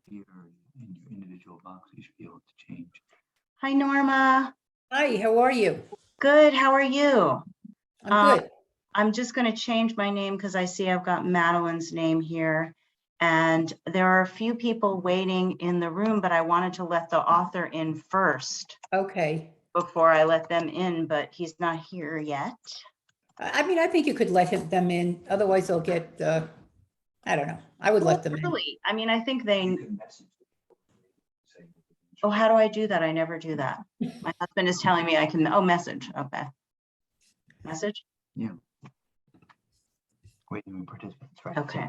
here in your individual box, you should be able to change. Hi, Norma. Hi, how are you? Good. How are you? I'm good. I'm just going to change my name because I see I've got Madeline's name here. And there are a few people waiting in the room, but I wanted to let the author in first Okay. before I let them in, but he's not here yet. I mean, I think you could let them in. Otherwise they'll get, I don't know. I would let them in. Really? I mean, I think they, You can message them. oh, how do I do that? I never do that. My husband is telling me I can, oh, message. Okay. Message? Yeah. Waiting room participants, right? Okay.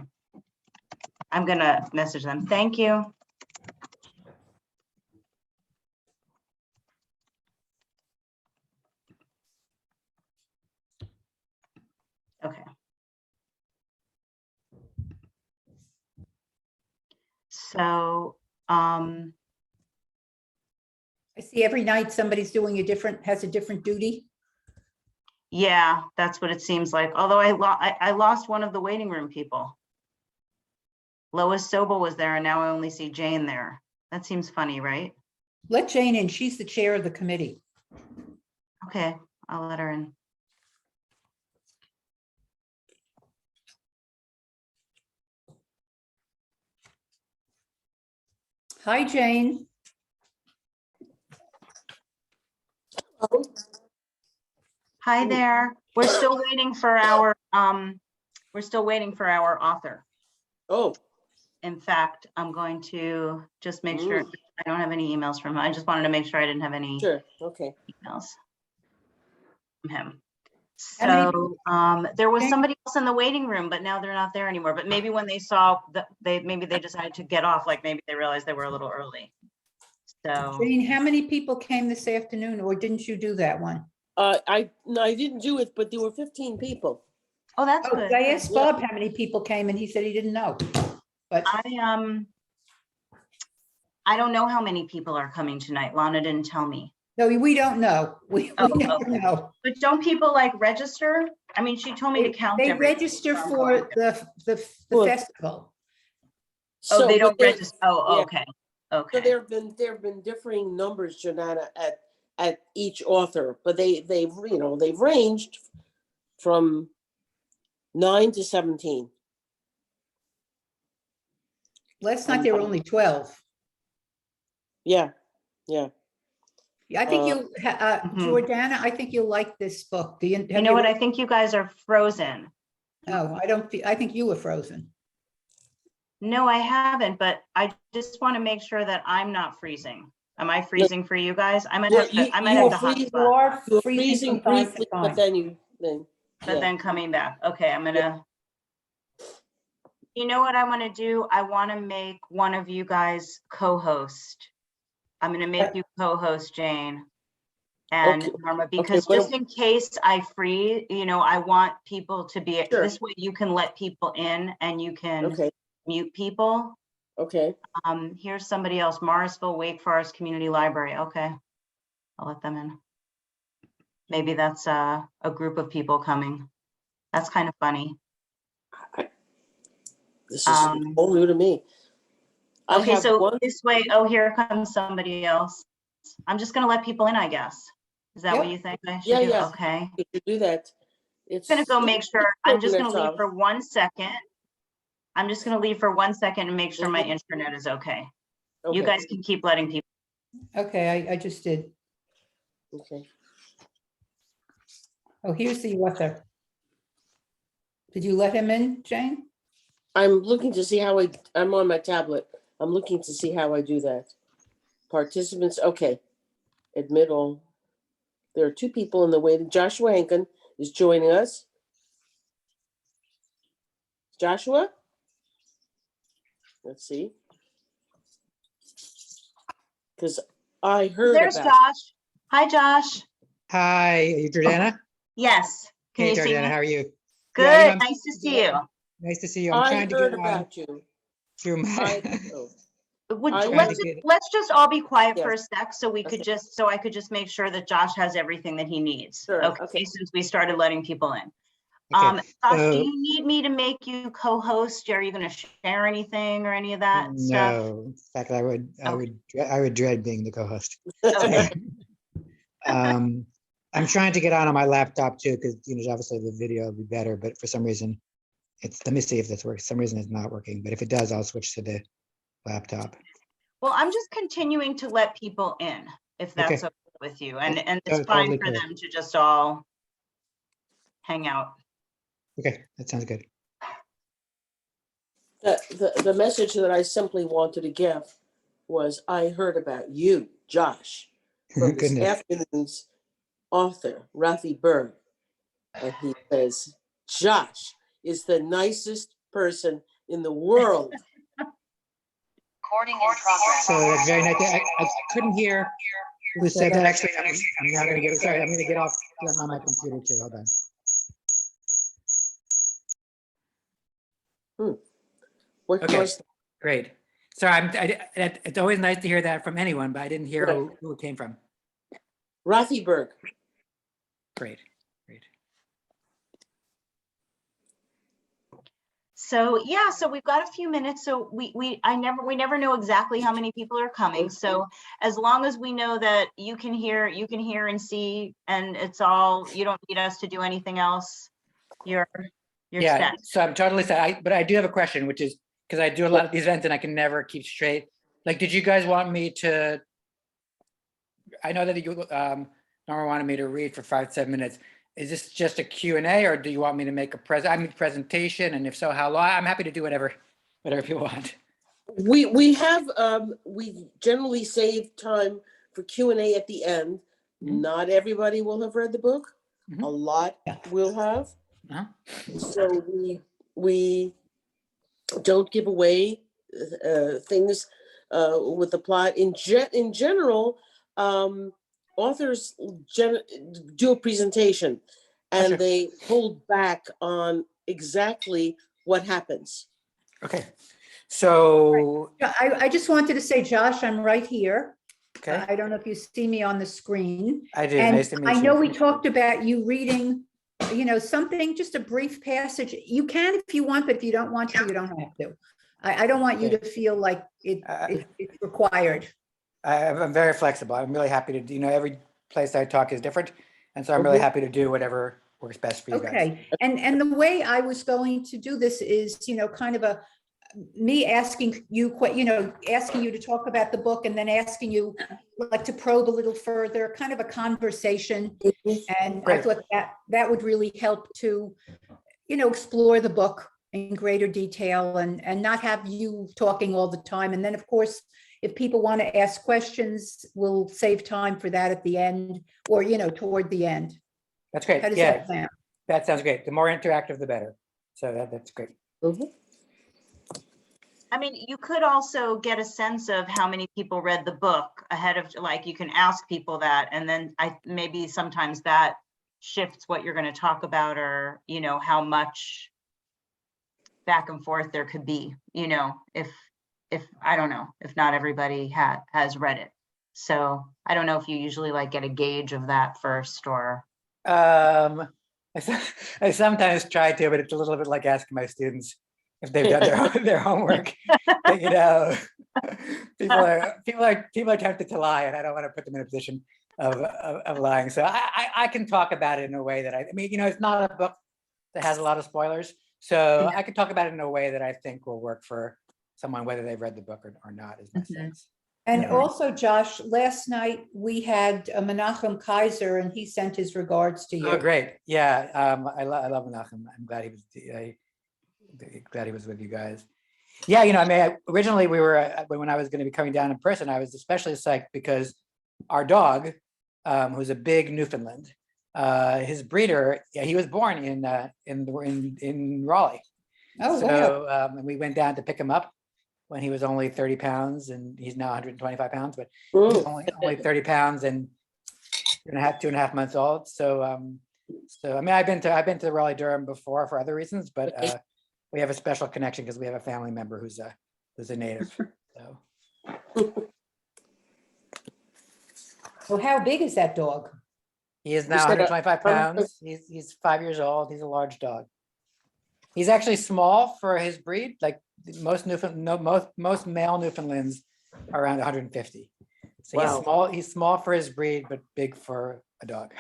I'm going to message them. Thank you. Okay. So, I see every night somebody's doing has a different duty. yeah, that's what it seems like. Although I lost one of the waiting room people. Lois Sobel was there and now I only see Jane there. That seems funny, right? Let Jane in. She's the chair of the committee. Okay, I'll let her in. Hi, Jane. Hi there. We're still waiting for our author. Oh, In fact, I'm going to just make sure I don't have any emails from him. I just wanted to make sure I didn't have any sure. Okay. emails from him. How many So there was somebody else in the waiting room, but now they're not there anymore. But maybe when they saw that maybe they decided to get off, like maybe they realized they were a little early. So Jane, how many people came this afternoon, or didn't you do that one? I didn't do it, but there were 15 people. oh, that's Oh, good. I asked Bob how many people came and he said he didn't know. But I don't know how many people are coming tonight. Lana didn't tell me. no, we don't know. We Oh, never okay. know. But don't people like register? I mean, she told me to count. They everybody register before I'm for going. the Well, festival. Oh, they but don't register. Oh, yeah. okay. So Okay. there have been differing numbers, Janana, at each author, but they've ranged from 9 to 17. Last night there were only 12. Yeah. Yeah, I think you'll, Mhm. Jordana, I think you'll like this book. Do you? You know what? I think you guys are frozen. Oh, I think you were frozen. No, I haven't, but I just want to make sure that I'm not freezing. Am I freezing for you guys? I might have to You You are were freezing freezing from time to briefly, time. but then but then coming back. Okay, I'm gonna. You know what I want to do? I want to make one of you guys co-host. I'm gonna make you co-host, Jane and Okay. Norma, because well- just in case I freeze, I want people to be, Sure. this way you can let people in and you can Okay. mute people. Okay. Here's somebody else, Morrisville Wake Forest Community Library. Okay, I'll let them in. Maybe that's a group of people coming. That's kind of funny. This is all new to me. Okay, so this way, oh, here comes somebody else. I'm just gonna let people in, I guess. Is that what you think I should do? Yeah. Okay. You could do that. It's I'm gonna go make sure, I'm just gonna leave That's for 1 second. I'm just gonna leave for 1 second and make sure my internet is okay. You okay. guys can keep letting people. Okay, I just did. Okay. Oh, here's the author. Did you let him in, Jane? I'm looking to see how I'm on my tablet. I'm looking to see how I do that. Participants, okay. Admit all. There are 2 people in the waiting. Joshua Henkin is joining us. Joshua? Let's see. Because I heard There's about. Josh. Hi, Josh. Hi, are you Jordana? Yes. Can Hey, you see Jordana, me? how are you? Good. Yeah, I'm- Nice to see you. Nice to see you. I'm I trying to heard get on about you. through my. Let's just all be quiet for a Yes. sec so we could Okay. I could just make sure that Josh has everything that he needs. Sure, Okay, okay. since we started letting people in. Josh, do so- you need me to make you co-host? Are you going to share anything or any of that stuff? No, in fact, I would Okay. I would dread being the co-host. Okay. I'm trying to get on my laptop too, because obviously the video would be better, but for some reason let me see if this works. For some reason it's not working, but if it does, I'll switch to the laptop. Well, I'm just continuing to let people in, if that's okay with you, and it's fine totally for cool. them to just all hang out. Okay, that sounds good. The message that I simply wanted to give was I heard about you, Josh, from this Goodness. afternoon's author, Rafi Berg. And he says, Josh is the nicest person in the world. Recording in progress. So that's very nice. I couldn't hear who said that. Actually, I'm now going to get, sorry, I'm going to get off on my computer too. Hold on. What Okay. caused Great. Sorry, it's always nice to hear that from anyone, but I didn't hear who it came from. Rafi Berg? Great, great. So yeah, so we've got a few minutes. So we never know exactly how many people are coming. So as long as we know that you can hear and see, and it's all, you don't need us to do anything else. You're Yeah, set. so I'm totally set. But I do have a question, which is because I do a lot of these events and I can never keep straight. Like, did you guys want me to? I know that you Norma wanted me to read for 5-7 minutes. Is this just a Q&A, or do you want me to make a presentation? And if so, how long? I'm happy to do whatever people want. We have we generally save time for Q&A at the end. Mhm. Not everybody will have read the book. Mhm. A lot will have. Uh-huh. So we don't give away things with the plot. In general, authors do a presentation and Sure. they hold back on exactly what happens. Okay. So, Yeah, I just wanted to say, Josh, I'm right here. okay, I don't know if you see me on the screen. I do. And Nice to meet I you. know we talked about you reading, something, just a brief passage. You can if you want, but if you don't want to, you don't have to. I don't want you to feel like it's required. I'm very flexible. I'm really happy to do, every place I talk is different. And so I'm really happy to do whatever works best for you guys. Okay, and the way I was going to do this is, kind of me asking you, asking you to talk about the book and then asking you like to probe a little further, kind of a conversation. And I Great. thought that would really help to, explore the book in greater detail and not have you talking all the time. And then, of course, if people want to ask questions, we'll save time for that at the end or, toward the end. That's great. How does Yeah, that sound? that sounds great. The more interactive, the better. So that's great. Mhm. I mean, you could also get a sense of how many people read the book ahead of, like, you can ask people that, and then maybe sometimes that shifts what you're going to talk about, or, how much back and forth there could be, if I don't know, if not everybody has read it. So I don't know if you usually like get a gauge of that first, or. I sometimes try to, but it's a little bit like asking my students if they've done their homework. But, people are tempted to lie, and I don't want to put them in a position of lying. So I can talk about it in a way that it's not a book that has a lot of spoilers. So I can talk about it in a way that I think will work for someone, whether they've read the book or not, is my sense. And Yeah. also, Josh, last night we had Menachem Kaiser, and he sent his regards to you. Oh, great. Yeah. I love Menachem. I'm glad he was with you guys. Yeah. Originally we were, when I was going to be coming down in person, I was especially psyched because our dog, who's a big Newfoundland, his breeder, he was born in Raleigh. Oh, wow. So and we went down to pick him up when he was only 30 pounds, and he's now 125 pounds, but he's only 30 pounds and 2.5 months old. So I've been to Raleigh Durham before for other reasons, but we have a special connection because we have a family member who's a native. So So how big is that dog? He is now said 125 pounds. He's 5 years old. He's a large dog. He's actually small for his breed. Like most most male Newfoundlands are around 150. So he's Wow. small. He's small for his breed, but big for a dog.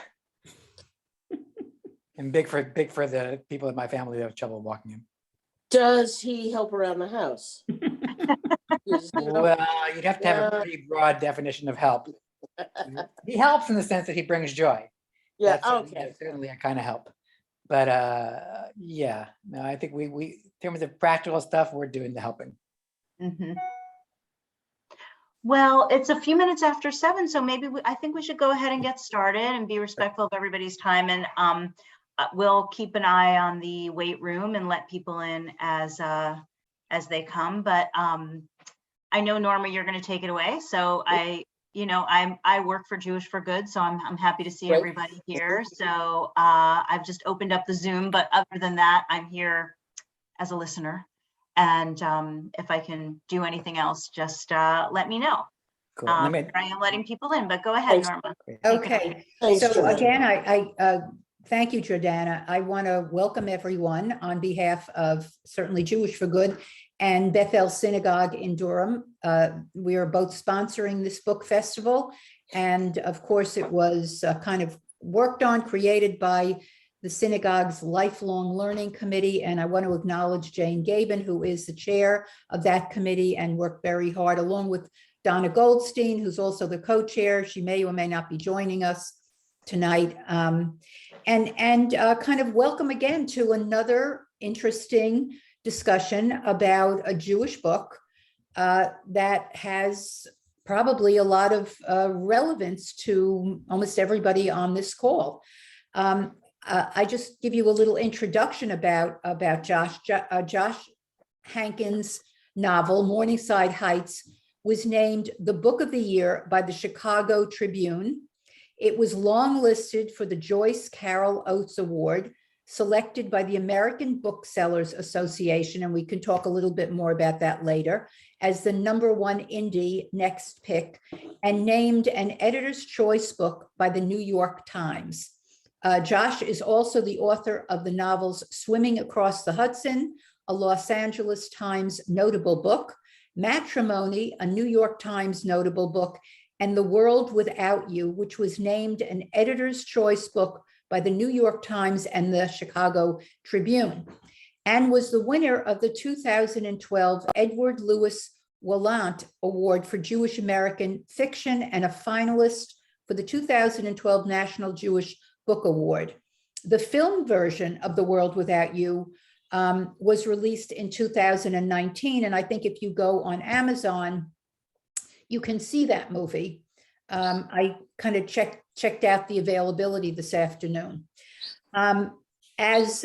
And big for the people in my family that have trouble walking him. Does he help around the house? Well, you'd have to have a pretty broad definition of help. He helps in the sense that he brings joy. Yeah, That's okay. certainly a kind of help. But yeah, no, I think we in terms of practical stuff, we're doing the helping. Mhm. Well, it's a few minutes after 7, so maybe I think we should go ahead and get started and be respectful of everybody's time. And we'll keep an eye on the wait room and let people in as they come. But I know, Norma, you're going to take it away. So I work for Jewish for Good, so I'm happy to see Right. everybody here. So I've just opened up the Zoom, but other than that, I'm here as a listener. And if I can do anything else, just let me know. Cool. I am letting people in, but go ahead, Thanks. Norma. Okay, Thanks, so Joanna. again, I thank you, Jordana. I want to welcome everyone on behalf of certainly Jewish for Good and Bethel Synagogue in Durham. We are both sponsoring this book festival. And of course, it was kind of worked on, created by the synagogue's Lifelong Learning Committee. And I want to acknowledge Jane Gabin, who is the chair of that committee and worked very hard, along with Donna Goldstein, who's also the co-chair. She may or may not be joining us tonight. And kind of welcome again to another interesting discussion about a Jewish book that has probably a lot of relevance to almost everybody on this call. I just give you a little introduction about Josh. Josh Henkin's novel, Morningside Heights, was named the Book of the Year by the Chicago Tribune. It was longlisted for the Joyce Carol Oates Award, selected by the American Booksellers Association, and we can talk a little bit more about that later, as the #1 indie next pick, and named an Editor's Choice book by the New York Times. Josh is also the author of the novels Swimming Across the Hudson, a Los Angeles Times notable book, Matrimony, a New York Times notable book, and The World Without You, which was named an Editor's Choice book by the New York Times and the Chicago Tribune, and was the winner of the 2012 Edward Louis Wallant Award for Jewish American Fiction and a finalist for the 2012 National Jewish Book Award. The film version of The World Without You was released in 2019, and I think if you go on Amazon, you can see that movie. I kind of checked out the availability this afternoon. As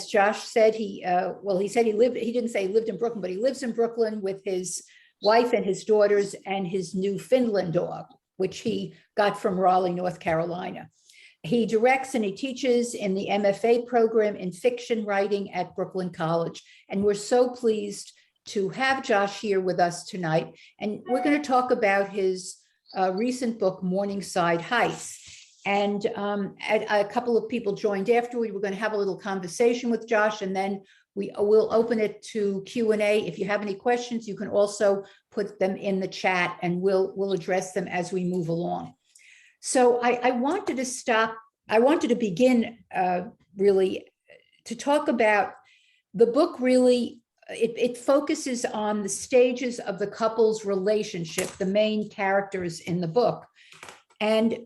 Josh said, he said he didn't say he lived in Brooklyn, but he lives in Brooklyn with his wife and his daughters and his Newfoundland dog, which he got from Raleigh, North Carolina. He directs and he teaches in the MFA program in fiction writing at Brooklyn College. And we're so pleased to have Josh here with us tonight. And we're going to talk about his recent book, Morningside Heights. And a couple of people joined after. We were going to have a little conversation with Josh, and then we will open it to Q&A. If you have any questions, you can also put them in the chat, and we'll address them as we move along. So I wanted to begin really to talk about the book. Really, it focuses on the stages of the couple's relationship, the main characters in the book, and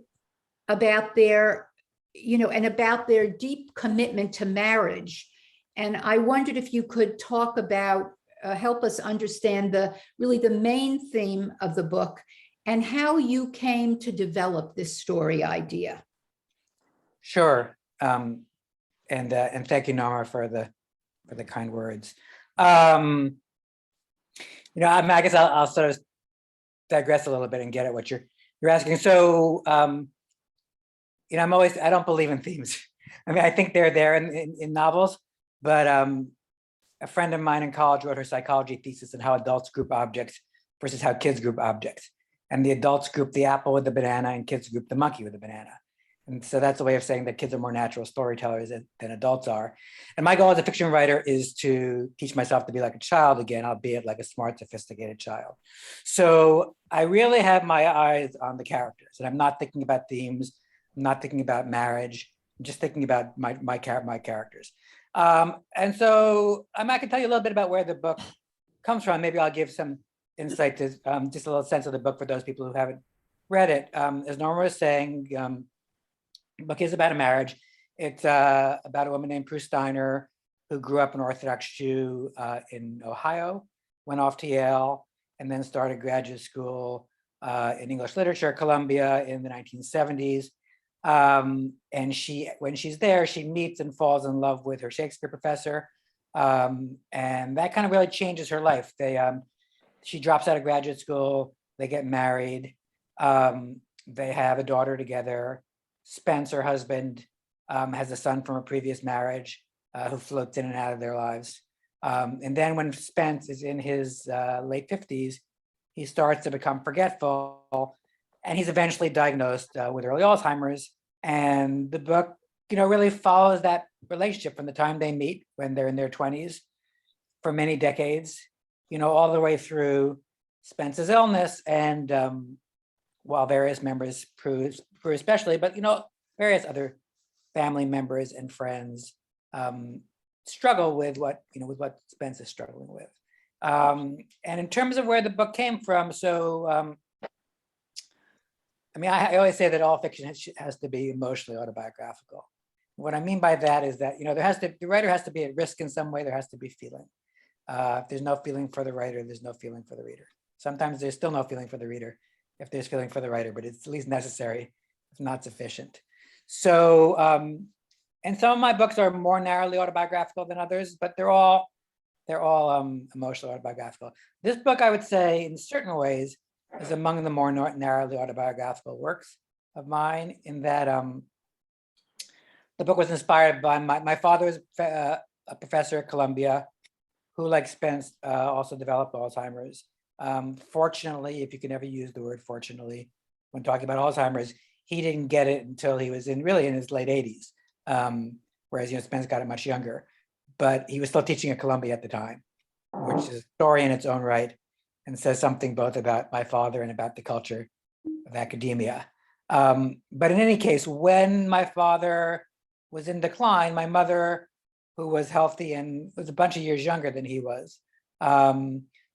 about their, about their deep commitment to marriage. And I wondered if you could talk about, help us understand the main theme of the book and how you came to develop this story idea. Sure. And thank you, Norma, for the kind words. I guess I'll sort of digress a little bit and get at what you're asking. So, I don't believe in themes. I mean, I think they're there in novels, but a friend of mine in college wrote her psychology thesis on how adults group objects versus how kids group objects. And the adults group the apple with the banana, and kids group the monkey with the banana. And so that's a way of saying that kids are more natural storytellers than adults are. And my goal as a fiction writer is to teach myself to be like a child again, albeit like a smart, sophisticated child. So I really have my eyes on the characters, and I'm not thinking about themes. I'm not thinking about marriage. I'm just thinking about my characters. And so I can tell you a little bit about where the book comes from. Maybe I'll give some insight to just a little sense of the book for those people who haven't read it. As Norma was saying, the book is about a marriage. It's about a woman named Prue Steiner who grew up an Orthodox Jew in Ohio, went off to Yale, and then started graduate school in English literature at Columbia in the 1970s. And when she's there, she meets and falls in love with her Shakespeare professor. And that kind of really changes her life. She drops out of graduate school, they get married, they have a daughter together. Spence, her husband, has a son from a previous marriage who floats in and out of their lives. And then when Spence is in his late 50s, he starts to become forgetful, and he's eventually diagnosed with early Alzheimer's. And the book, really follows that relationship from the time they meet when they're in their 20s for many decades, all the way through Spence's illness. And while various members, Prue especially, but various other family members and friends struggle with what Spence is struggling with. And in terms of where the book came from, so I always say that all fiction has to be emotionally autobiographical. What I mean by that is that the writer has to be at risk in some way. There has to be feeling. If there's no feeling for the writer, there's no feeling for the reader. Sometimes there's still no feeling for the reader if there's feeling for the writer, but it's at least necessary, if not sufficient. So, and some of my books are more narrowly autobiographical than others, but they're all emotionally autobiographical. This book, I would say, in certain ways, is among the more narrowly autobiographical works of mine, in that the book was inspired by my father was a professor at Columbia, who, like Spence, also developed Alzheimer's. Fortunately, if you can ever use the word fortunately when talking about Alzheimer's, he didn't get it until he was in his late 80s, whereas Spence got it much younger. But he was still teaching at Columbia at the time, which is a story in its own right, and says something both about my father and about the culture of academia. But in any case, when my father was in decline, my mother, who was healthy and was a bunch of years younger than he was,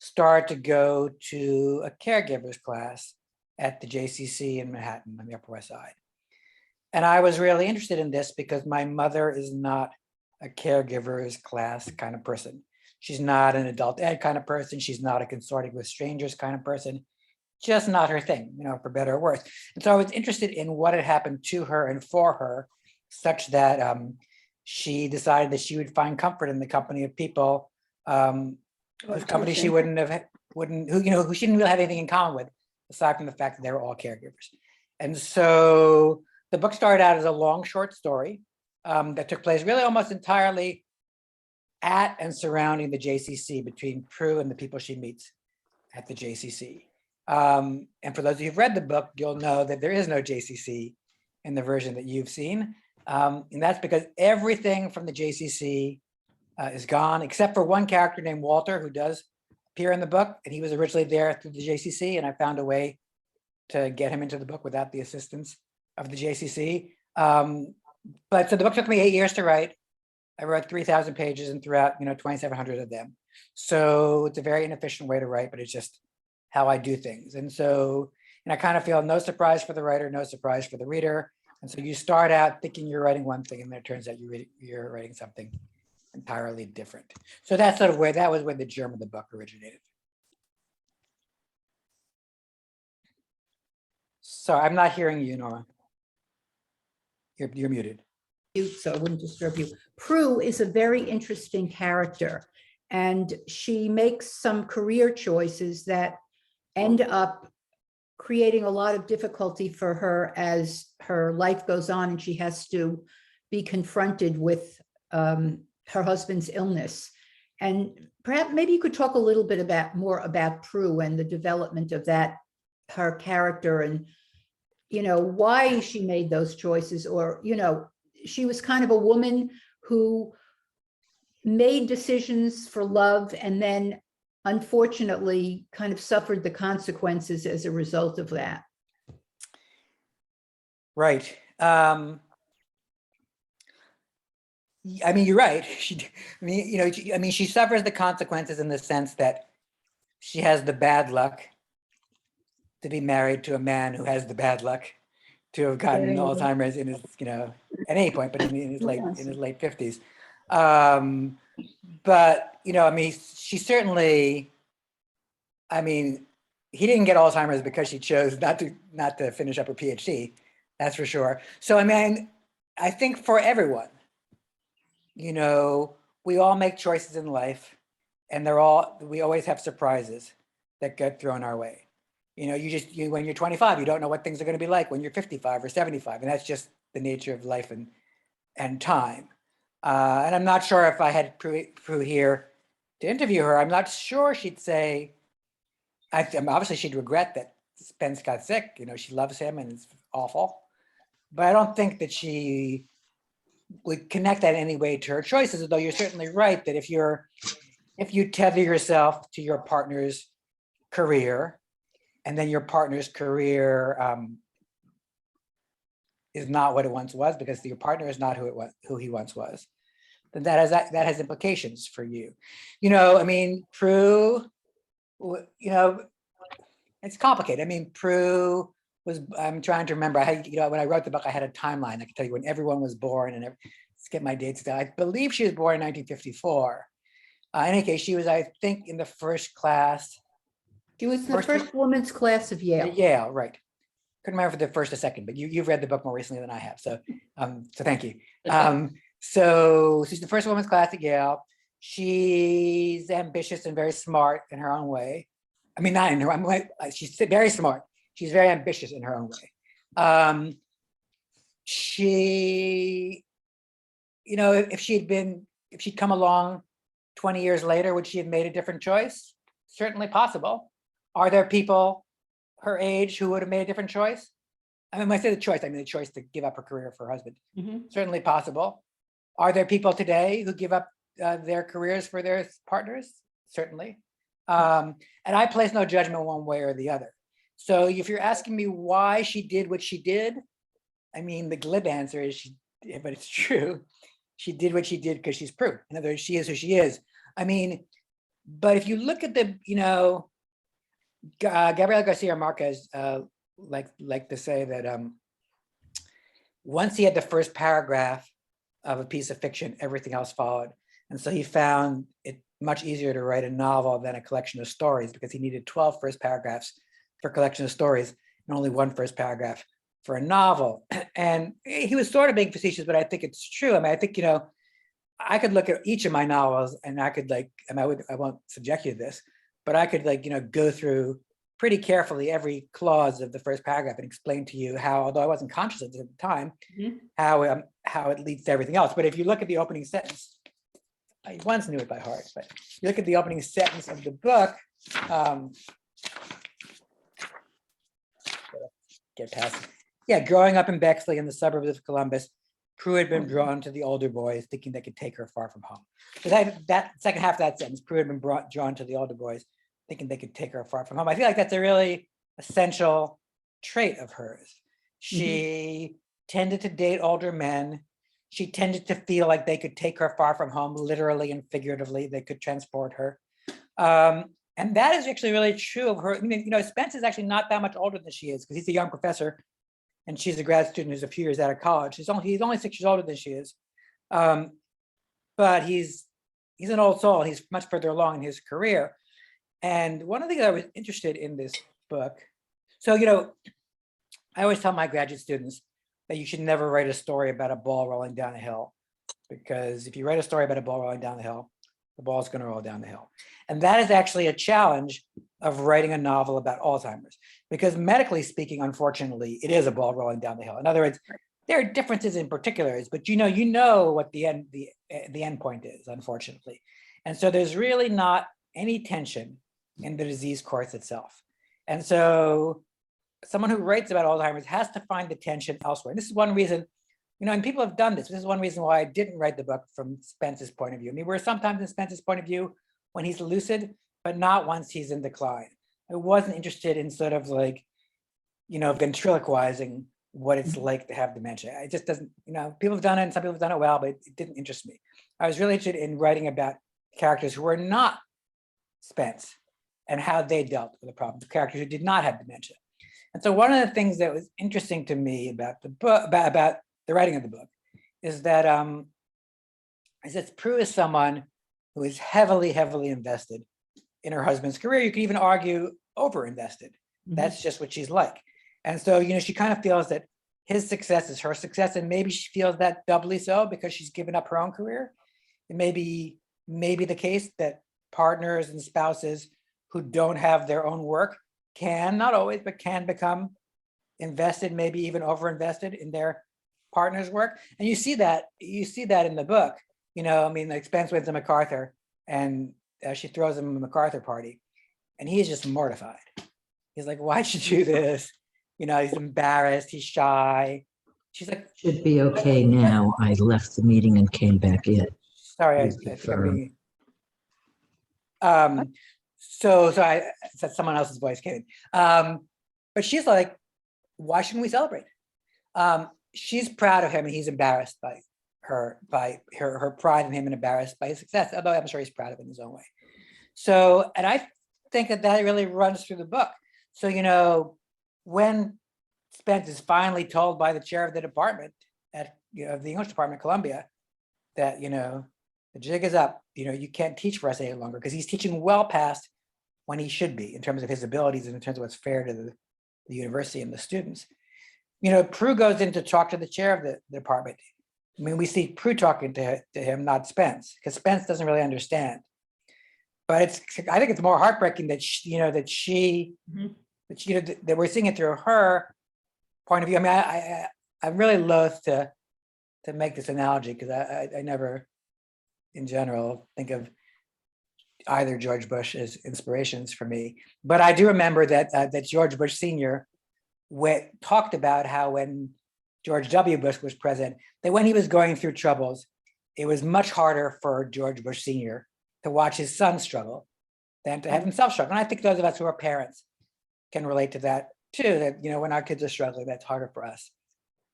started to go to a caregiver's class at the JCC in Manhattan on the Upper West Side. And I was really interested in this because my mother is not a caregiver's class kind of person. She's not an adult ed kind of person. She's not a consorting with strangers kind of person. Just not her thing, for better or worse. And so I was interested in what had happened to her and for her, such that she decided that she would find comfort in the company of people whose company she who she didn't really have anything in common with, aside from the fact that they were all caregivers. And so the book started out as a long, short story that took place really almost entirely at and surrounding the JCC, between Prue and the people she meets at the JCC. And for those of you who've read the book, you'll know that there is no JCC in the version that you've seen. And that's because everything from the JCC is gone, except for one character named Walter, who does appear in the book. And he was originally there through the JCC, and I found a way to get him into the book without the assistance of the JCC. But so the book took me 8 years to write. I wrote 3,000 pages and threw out 2,700 of them. So it's a very inefficient way to write, but it's just how I do things. And so, I kind of feel no surprise for the writer, no surprise for the reader. And so you start out thinking you're writing one thing, and then it turns out you're writing something entirely different. So that's sort of where the germ of the book originated. So I'm not hearing you, Nora. You're muted. So I wouldn't disturb you. Prue is a very interesting character, and she makes some career choices that end up creating a lot of difficulty for her as her life goes on, and she has to be confronted with her husband's illness. And perhaps maybe you could talk a little bit more about Prue and the development of her character, and why she made those choices, or, she was kind of a woman who made decisions for love and then unfortunately kind of suffered the consequences as a result of that. Right. I mean, you're right. She suffers the consequences in the sense that she has the bad luck to be married to a man who has the bad luck to have gotten Getting older. Alzheimer's in his, at any point, but in his Yes. late 50s. But she certainly, he didn't get Alzheimer's because she chose not to finish up her PhD. That's for sure. So I think for everyone, we all make choices in life, and we always have surprises that get thrown our way. When you're 25, you don't know what things are going to be like when you're 55 or 75, and that's just the nature of life and time. And I'm not sure if I had Prue here to interview her, I'm not sure she'd say. Obviously she'd regret that Spence got sick. She loves him and it's awful, but I don't think that she would connect that in any way to her choices. Although you're certainly right that if you tether yourself to your partner's career, and then your partner's career is not what it once was, because your partner is not who he once was, then that has implications for you. Prue, it's complicated. Prue was, I'm trying to remember, when I wrote the book, I had a timeline. I can tell you when everyone was born and skip my dates down. I believe she was born in 1954. In any case, she was, I think, in the first class. She was in the first women's class of Yale. Yale, right. Couldn't remember for the first or second, but you've read the book more recently than I have. So thank you. So she's the first women's class at Yale. She's ambitious and very smart in her own way. Not in her own way. She's very smart. She's very ambitious in her own way. She, if she'd come along 20 years later, would she have made a different choice? Certainly possible. Are there people her age who would have made a different choice? When I say the choice, I mean the choice to give up her career for her husband. Certainly possible. Are there people today who give up their careers for their partners? Certainly. And I place no judgment one way or the other. So if you're asking me why she did what she did, the glib answer is but it's true. She did what she did because she's Prue. In other words, she is who she is. But if you look at Gabriel Garcia Marquez like to say that once he had the first paragraph of a piece of fiction, everything else followed. And so he found it much easier to write a novel than a collection of stories, because he needed 12 first paragraphs for a collection of stories and only one first paragraph for a novel. And he was sort of being facetious, but I think it's true. I think, I could look at each of my novels and I could I won't subject you to this, but I could go through pretty carefully every clause of the first paragraph and explain to you how, although I wasn't conscious of it at the time, how it leads to everything else. But if you look at the opening sentence, I once knew it by heart, but you look at the opening sentence of the book, get past it. Yeah, growing up in Bexley in the suburbs of Columbus, Prue had been drawn to the older boys, thinking they could take her far from home. So that second half of that sentence, Prue had been drawn to the older boys, thinking they could take her far from home. I feel like that's a really essential trait of hers. She tended to date older men. She tended to feel like they could take her far from home, literally and figuratively. They could transport her. And that is actually really true of her. Spence is actually not that much older than she is, because he's a young professor and she's a grad student who's a few years out of college. He's only 6 years older than she is. But he's an old soul. He's much further along in his career. And one of the things I was interested in this book, so, I always tell my graduate students that you should never write a story about a ball rolling down a hill, because if you write a story about a ball rolling down the hill, the ball is going to roll down the hill. And that is actually a challenge of writing a novel about Alzheimer's, because medically speaking, unfortunately, it is a ball rolling down the hill. In other words, there are differences in particulars, but you know what the end point is, unfortunately. And so there's really not any tension in the disease course itself. And so someone who writes about Alzheimer's has to find attention elsewhere. This is one reason, and people have done this. This is one reason why I didn't write the book from Spence's point of view. I mean, we're sometimes in Spence's point of view when he's lucid, but not once he's in decline. I wasn't interested in sort of like, ventriloquizing what it's like to have dementia. It just doesn't, people have done it and some people have done it well, but it didn't interest me. I was really interested in writing about characters who were not Spence and how they dealt with the problem, the characters who did not have dementia. And so one of the things that was interesting to me about the book, about the writing of the book, is that Prue is someone who is heavily, heavily invested in her husband's career. You could even argue over-invested. That's just what she's like. And so, she kind of feels that his success is her success, and maybe she feels that doubly so because she's given up her own career. It may be the case that partners and spouses who don't have their own work can, not always, but can become invested, maybe even over-invested in their partner's work. And you see that in the book. Like Spence wins to MacArthur, and she throws him a MacArthur party, and he's just mortified. He's like, "Why'd you do this?" He's embarrassed, he's shy. She's like, Should be okay now. I left the meeting and came back in. sorry, I Please think I'm confirm. being, so I said someone else's voice came in. But she's like, why shouldn't we celebrate? She's proud of him and he's embarrassed by her pride in him and embarrassed by his success, although I'm sure he's proud of it in his own way. So, and I think that really runs through the book. So, when Spence is finally told by the chair of the department at the English department at Columbia that the jig is up, you can't teach for us any longer, because he's teaching well past when he should be in terms of his abilities and in terms of what's fair to the university and the students. Prue goes in to talk to the chair of the department. I mean, we see Prue talking to him, not Spence, because Spence doesn't really understand. But I think it's more heartbreaking that that we're seeing it through her point of view. I mean, I'm really loath to make this analogy, because I never, in general, think of either George Bush as inspirations for me. But I do remember that George Bush Sr. talked about how when George W. Bush was president, that when he was going through troubles, it was much harder for George Bush Sr. to watch his son struggle than to have himself struggle. And I think those of us who are parents can relate to that too, that, when our kids are struggling, that's harder for us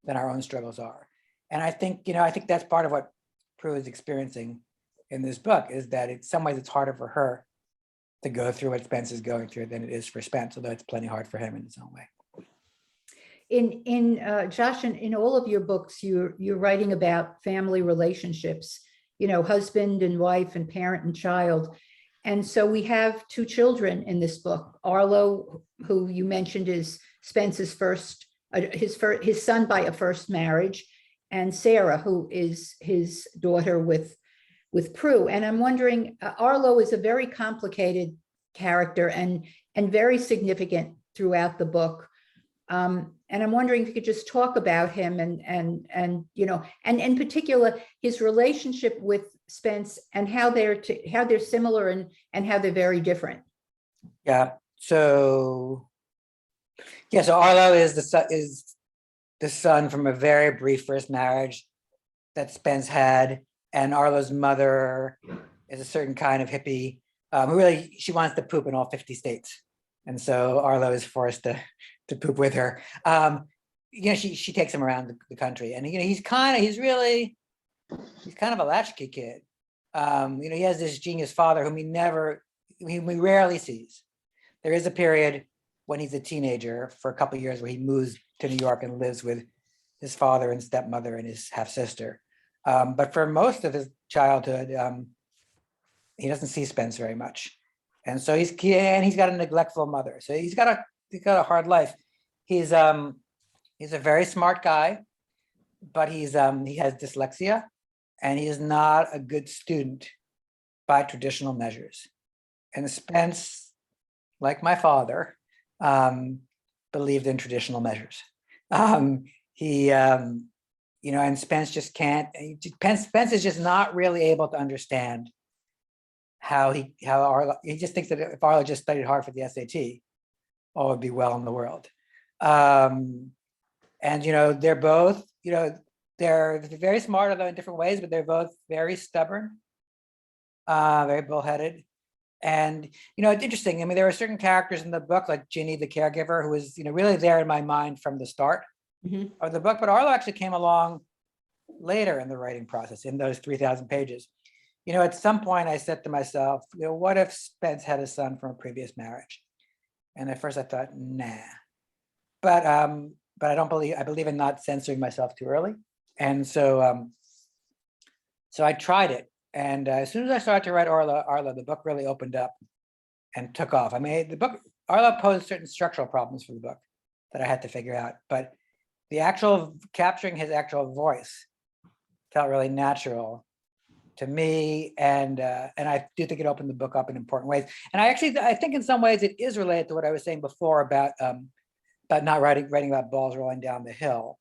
than our own struggles are. And I think that's part of what Prue is experiencing in this book, is that in some ways it's harder for her to go through what Spence is going through than it is for Spence, although it's plenty hard for him in his own way. In Josh, in all of your books, you're writing about family relationships, husband and wife and parent and child. And so we have two children in this book. Arlo, who you mentioned is Spence's his son by a first marriage, and Sarah, who is his daughter with Prue. And I'm wondering, Arlo is a very complicated character and very significant throughout the book. And I'm wondering if you could just talk about him and in particular his relationship with Spence and how they're similar and how they're very different. Yeah. So Arlo is the son from a very brief first marriage that Spence had, and Arlo's mother is a certain kind of hippie who really, she wants to poop in all 50 states, and so Arlo is forced to poop with her. She takes him around the country, and he's kind of a latchkey kid. He has this genius father whom he rarely sees. There is a period when he's a teenager for a couple of years where he moves to New York and lives with his father and stepmother and his half sister. But for most of his childhood, he doesn't see Spence very much, and so he's got a neglectful mother. So he's got a hard life. He's a very smart guy, but he has dyslexia, and he is not a good student by traditional measures. And Spence, like my father, believed in traditional measures. And Spence just can't. Spence is just not really able to understand how Arlo. He just thinks that if Arlo just studied hard for the SAT, all would be well in the world. And, they're both, they're very smart, although in different ways, but they're both very stubborn, very bullheaded. And, it's interesting. I mean, there are certain characters in the book, like Ginny, the caregiver, who was, really there in my mind from the start Mhm. of the book. But Arlo actually came along later in the writing process, in those 3,000 pages. At some point I said to myself, what if Spence had a son from a previous marriage? And at first I thought, nah. But I believe in not censoring myself too early. And so I tried it. And as soon as I started to write Arlo, the book really opened up and took off. I mean, the book, Arlo posed certain structural problems for the book that I had to figure out, but the actual capturing his actual voice felt really natural to me, and I do think it opened the book up in important ways. And I think in some ways it is related to what I was saying before about not writing about balls rolling down the hill,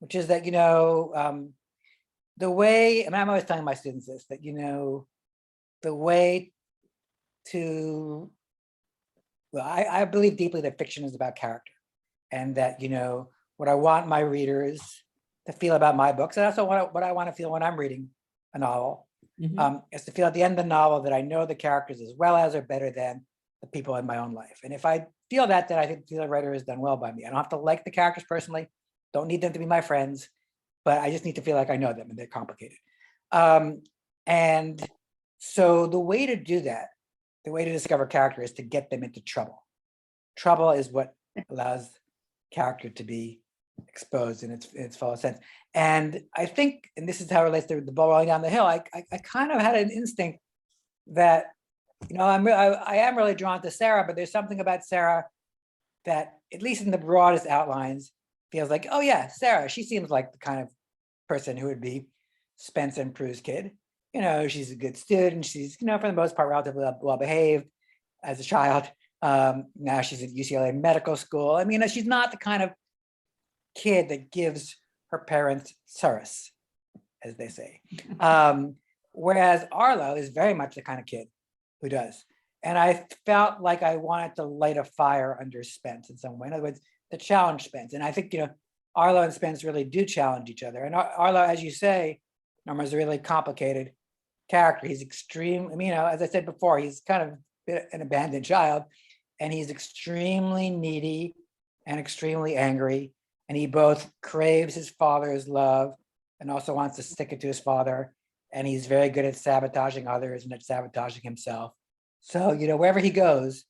which is that the way, I mean, I'm always telling my students this, that the way to, well, I believe deeply that fiction is about character, and that what I want my readers to feel about my books, and also what I want to feel when I'm reading a novel, is to feel at the end of the novel that I know the characters as well as or better than the people in my own life. And if I feel that, then I think the writer has done well by me. I don't have to like the characters personally, don't need them to be my friends, but I just need to feel like I know them and they're complicated. And so the way to do that, the way to discover character is to get them into trouble. Trouble is what allows character to be exposed in its fullest sense. And I think, and this is how it relates to the ball rolling down the hill, I kind of had an instinct that, I am really drawn to Sarah, but there's something about Sarah that, at least in the broadest outlines, feels like, oh yeah, Sarah, she seems like the kind of person who would be Spence and Prue's kid. She's a good student. She's, for the most part, relatively well behaved as a child. Now she's at UCLA medical school. I mean, she's not the kind of kid that gives her parents solace, as they say. Whereas Arlo is very much the kind of kid who does. And I felt like I wanted to light a fire under Spence in some way. In other words, to challenge Spence. And I think, Arlo and Spence really do challenge each other. And Arlo, as you say, Norma, is a really complicated character. He's extreme. I mean, as I said before, he's kind of an abandoned child, and he's extremely needy and extremely angry. And he both craves his father's love and also wants to stick it to his father. And he's very good at sabotaging others and at sabotaging himself. So, wherever he goes,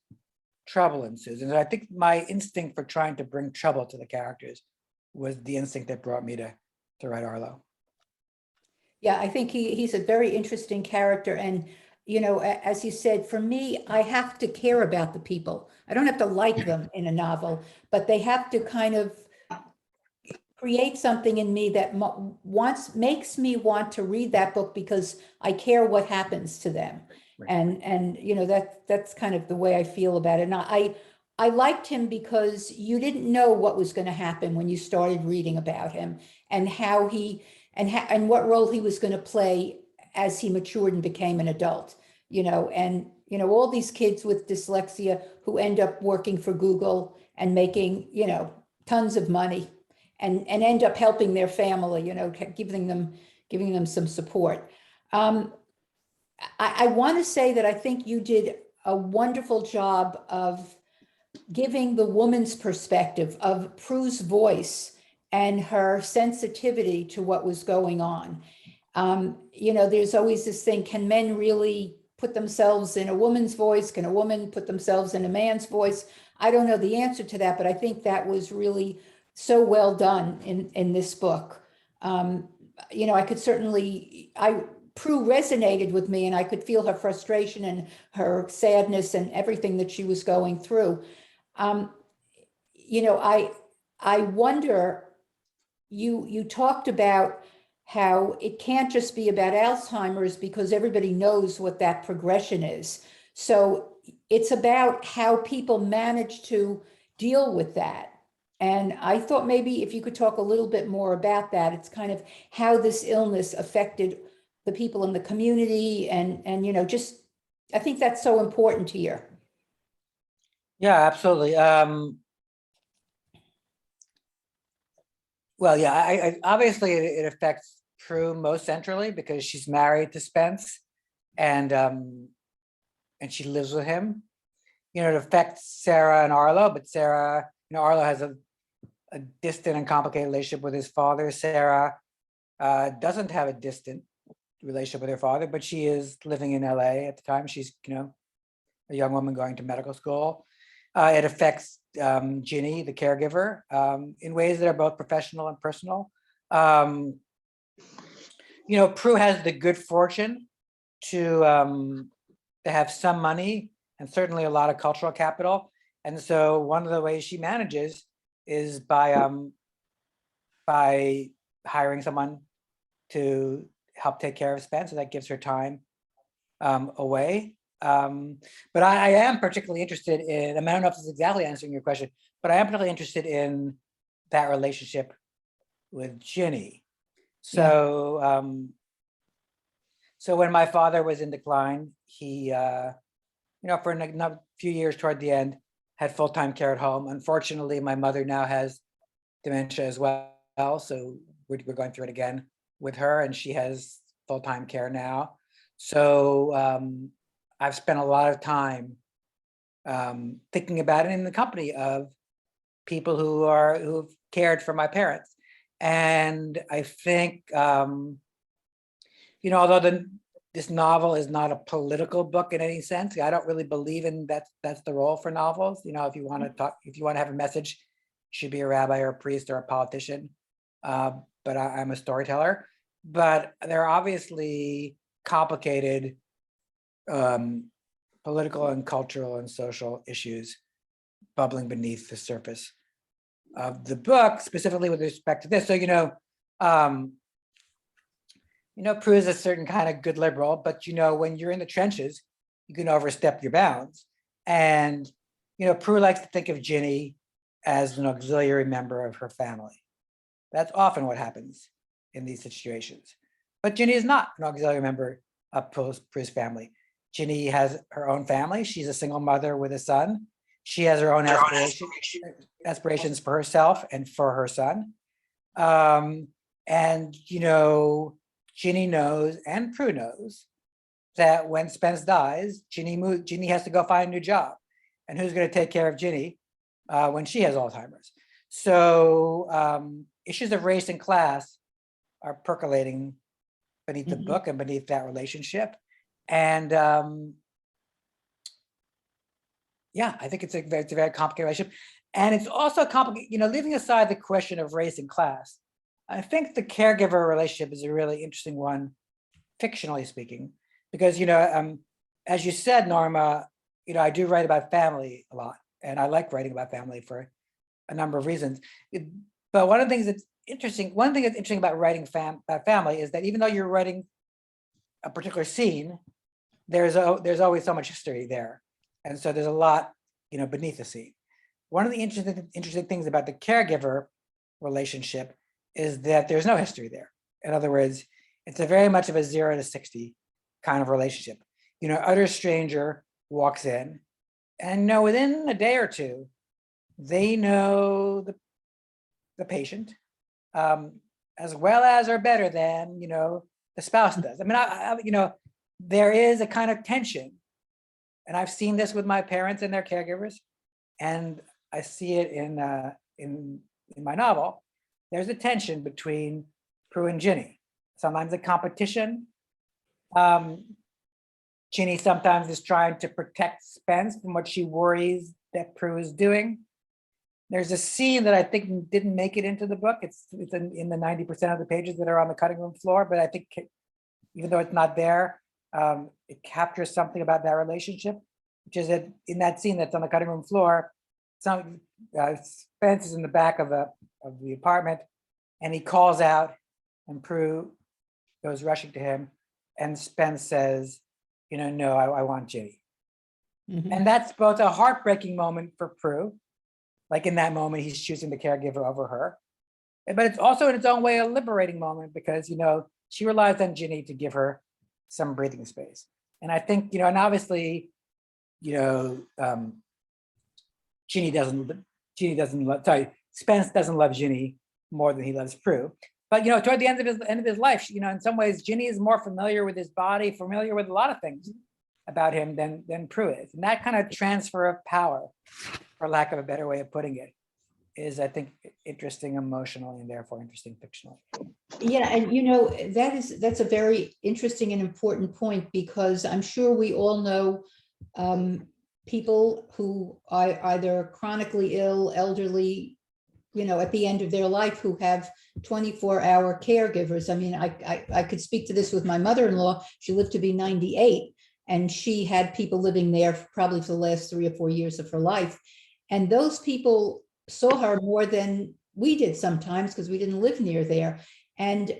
trouble ensues. And I think my instinct for trying to bring trouble to the characters was the instinct that brought me to write Arlo. Yeah, I think he's a very interesting character. And, as you said, for me, I have to care about the people. I don't have to like them in a novel, but they have to kind of create something in me that makes me want to read that book because I care what happens to them. Right. And that's kind of the way I feel about it. And I liked him because you didn't know what was going to happen when you started reading about him, and how he and what role he was going to play as he matured and became an adult. All these kids with dyslexia who end up working for Google and making tons of money, and end up helping their family, giving them some support. I want to say that I think you did a wonderful job of giving the woman's perspective of Prue's voice and her sensitivity to what was going on. There's always this thing, can men really put themselves in a woman's voice? Can a woman put themselves in a man's voice? I don't know the answer to that, but I think that was really so well done in this book. I could certainly, Prue resonated with me, and I could feel her frustration and her sadness and everything that she was going through. I wonder, you talked about how it can't just be about Alzheimer's because everybody knows what that progression is. So it's about how people manage to deal with that. And I thought maybe if you could talk a little bit more about that, it's kind of how this illness affected the people in the community, and I think that's so important here. Yeah, absolutely. Well, yeah, obviously it affects Prue most centrally because she's married to Spence, and she lives with him. You know, it affects Sarah and Arlo, but Sarah, Arlo has a distant and complicated relationship with his father. Sarah doesn't have a distant relationship with her father, but she is living in LA at the time. She's, a young woman going to medical school. It affects Ginny, the caregiver, in ways that are both professional and personal. Prue has the good fortune to have some money and certainly a lot of cultural capital. And so one of the ways she manages is by hiring someone to help take care of Spence. So that gives her time away. But I am particularly interested in, I don't know if this is exactly answering your question, but I am particularly interested in that relationship with Ginny. So, so when my father was in decline, he, for a few years toward the end, had full-time care at home. Unfortunately, my mother now has dementia as well. So we're going through it again with her, and she has full-time care now. So I've spent a lot of time thinking about it in the company of people who've cared for my parents. And I think, although this novel is not a political book in any sense, I don't really believe in that's the role for novels. If you want to talk, if you want to have a message, you should be a rabbi or a priest or a politician. But I'm a storyteller. But there are obviously complicated political and cultural and social issues bubbling beneath the surface of the book, specifically with respect to this. So, Prue is a certain kind of good liberal, but when you're in the trenches, you can overstep your bounds. And Prue likes to think of Ginny as an auxiliary member of her family. That's often what happens in these situations. But Ginny is not an auxiliary member of Prue's family. Ginny has her own family. She's a single mother with a son. She has her own aspirations for herself and for her son. And Ginny knows, and Prue knows, that when Spence dies, Ginny has to go find a new job. And who's going to take care of Ginny when she has Alzheimer's? So issues of race and class are percolating beneath the book and beneath that relationship. And I think it's a very complicated relationship. And it's also complicated, leaving aside the question of race and class, I think the caregiver relationship is a really interesting one, fictionally speaking, because, as you said, Norma, I do write about family a lot, and I like writing about family for a number of reasons. But one thing that's interesting about writing about family is that even though you're writing a particular scene, there's always so much history there. And so there's a lot, beneath the scene. One of the interesting things about the caregiver relationship is that there's no history there. In other words, it's a very much of a 0 to 60 kind of relationship. Utter stranger walks in, and within a day or two, they know the patient as well as or better than the spouse does. I mean, there is a kind of tension, and I've seen this with my parents and their caregivers, and I see it in my novel. There's a tension between Prue and Ginny. Sometimes a competition. Ginny sometimes is trying to protect Spence from what she worries that Prue is doing. There's a scene that I think didn't make it into the book. It's in the 90% of the pages that are on the cutting room floor, but I think even though it's not there, it captures something about that relationship, which is that in that scene that's on the cutting room floor, Spence is in the back of the apartment, and he calls out, and Prue goes rushing to him, and Spence says, no, I want Ginny. And that's both a heartbreaking moment for Prue, like in that moment he's choosing the caregiver over her, but it's also in its own way a liberating moment because she relies on Ginny to give her some breathing space. And I think and obviously Spence doesn't love Ginny more than he loves Prue. But toward the end of his life, in some ways, Ginny is more familiar with his body, familiar with a lot of things about him than Prue is. And that kind of transfer of power, for lack of a better way of putting it, is, I think, interesting emotionally and therefore interesting fictionally. Yeah, and that's a very interesting and important point, because I'm sure we all know people who are either chronically ill, elderly, at the end of their life, who have 24-hour caregivers. I mean, I could speak to this with my mother-in-law. She lived to be 98, and she had people living there probably for the last 3 or 4 years of her life. And those people saw her more than we did sometimes, because we didn't live near there. And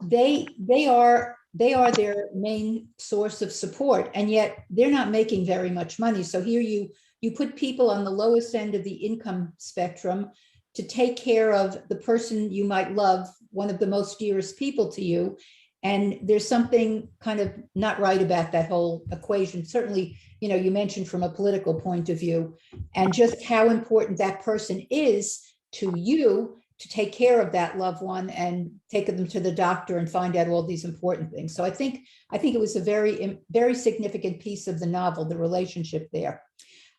they are their main source of support, and yet they're not making very much money. So here you put people on the lowest end of the income spectrum to take care of the person you might love, one of the most dearest people to you. And there's something kind of not right about that whole equation. Certainly, you mentioned from a political point of view, and just how important that person is to you to take care of that loved one and take them to the doctor and find out all these important things. So I think it was a very, very significant piece of the novel, the relationship there.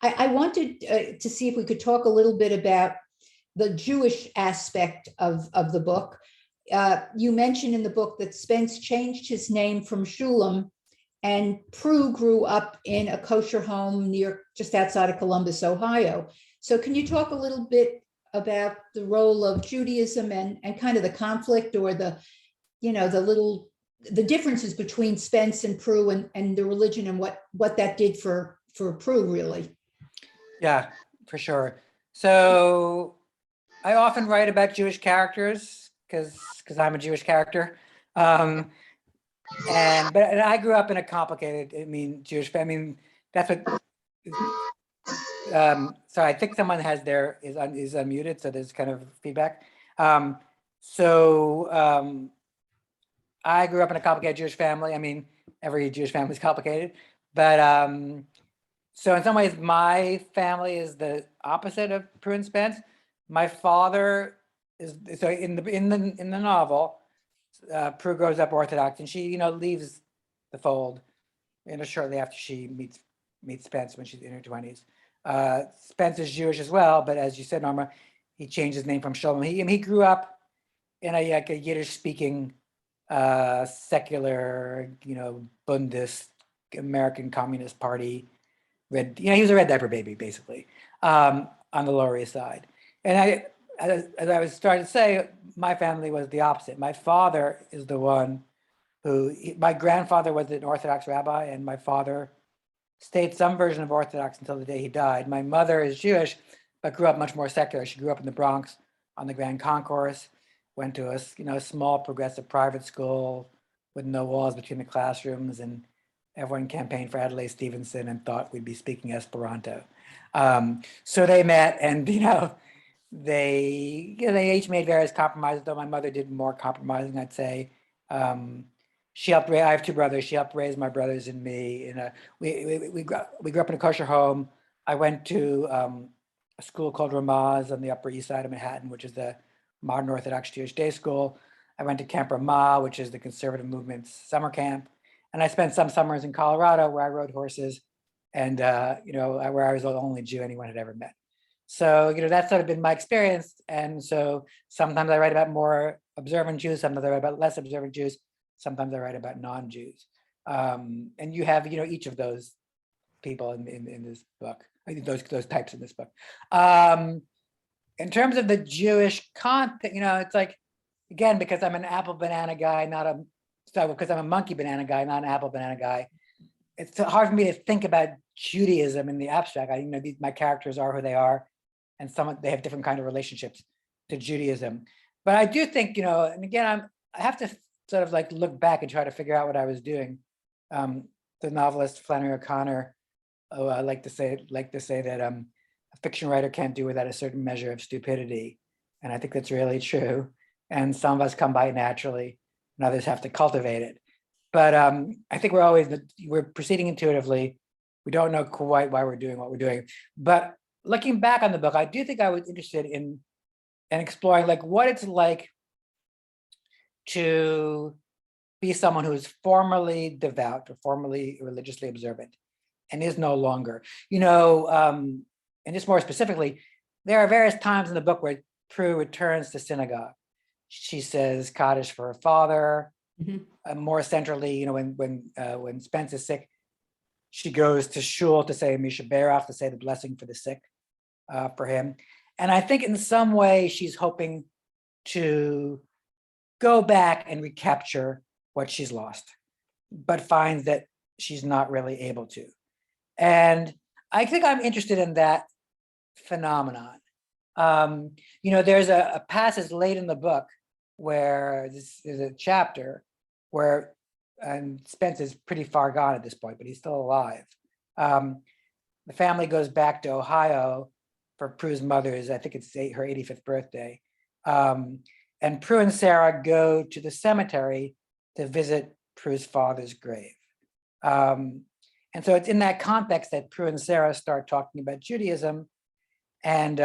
I wanted to see if we could talk a little bit about the Jewish aspect of the book. You mentioned in the book that Spence changed his name from Shulam, and Prue grew up in a kosher home just outside of Columbus, Ohio. So can you talk a little bit about the role of Judaism and kind of the conflict, or the differences between Spence and Prue and the religion, and what that did for Prue, really? Yeah, for sure. So I often write about Jewish characters because I'm a Jewish character. But I grew up in a complicated, Jewish family. That's what. So I think someone is unmuted, so there's kind of feedback. I grew up in a complicated Jewish family. Every Jewish family is complicated, but so in some ways, my family is the opposite of Prue and Spence. My father is, so in the novel, Prue grows up Orthodox, and she leaves the fold shortly after she meets Spence when she's in her 20s. Spence is Jewish as well, but as you said, Norma, he changed his name from Shalom. He grew up in a Yiddish-speaking, secular, Bundist, American Communist Party. He was a red diaper baby, basically, on the Lower East Side. And as I was starting to say, my family was the opposite. My father is the one my grandfather was an Orthodox rabbi, and my father stayed some version of Orthodox until the day he died. My mother is Jewish, but grew up much more secular. She grew up in the Bronx on the Grand Concourse, went to a small progressive private school with no walls between the classrooms, and everyone campaigned for Adlai Stevenson and thought we'd be speaking Esperanto. So they met, and they each made various compromises. Though my mother did more compromising, I'd say. She helped raise. I have two brothers. She helped raise my brothers and me. We grew up in a kosher home. I went to a school called Ramaz on the Upper East Side of Manhattan, which is the modern Orthodox Jewish day school. I went to Camp Ramah, which is the conservative movement's summer camp. And I spent some summers in Colorado where I rode horses, and where I was the only Jew anyone had ever met. So that's sort of been my experience. And so sometimes I write about more observant Jews, sometimes I write about less observant Jews, sometimes I write about non-Jews. And you have each of those people in this book. I think those types in this book. In terms of the Jewish content, it's like, again, because I'm an apple banana guy, because I'm a monkey banana guy, not an apple banana guy, it's hard for me to think about Judaism in the abstract. My characters are who they are, and they have different kind of relationships to Judaism. But I do think, and again, I have to sort of like look back and try to figure out what I was doing. The novelist Flannery O'Connor, I like to say that a fiction writer can't do without a certain measure of stupidity, and I think that's really true. And some of us come by it naturally, and others have to cultivate it. But I think we're proceeding intuitively. We don't know quite why we're doing what we're doing. But looking back on the book, I do think I was interested in and exploring like what it's like to be someone who is formerly devout or formerly religiously observant and is no longer. And just more specifically, there are various times in the book where Prue returns to synagogue. She says Kaddish for her father. Mhm. More centrally, when Spence is sick, she goes to shul to say Misha Berach, to say the blessing for the sick, for him. And I think in some way she's hoping to go back and recapture what she's lost, but finds that she's not really able to. And I think I'm interested in that phenomenon. There's a passage late in the book where there's a chapter where, and Spence is pretty far gone at this point, but he's still alive. The family goes back to Ohio for Prue's mother's, I think it's her 85th birthday. And Prue and Sarah go to the cemetery to visit Prue's father's grave. And so it's in that context that Prue and Sarah start talking about Judaism. And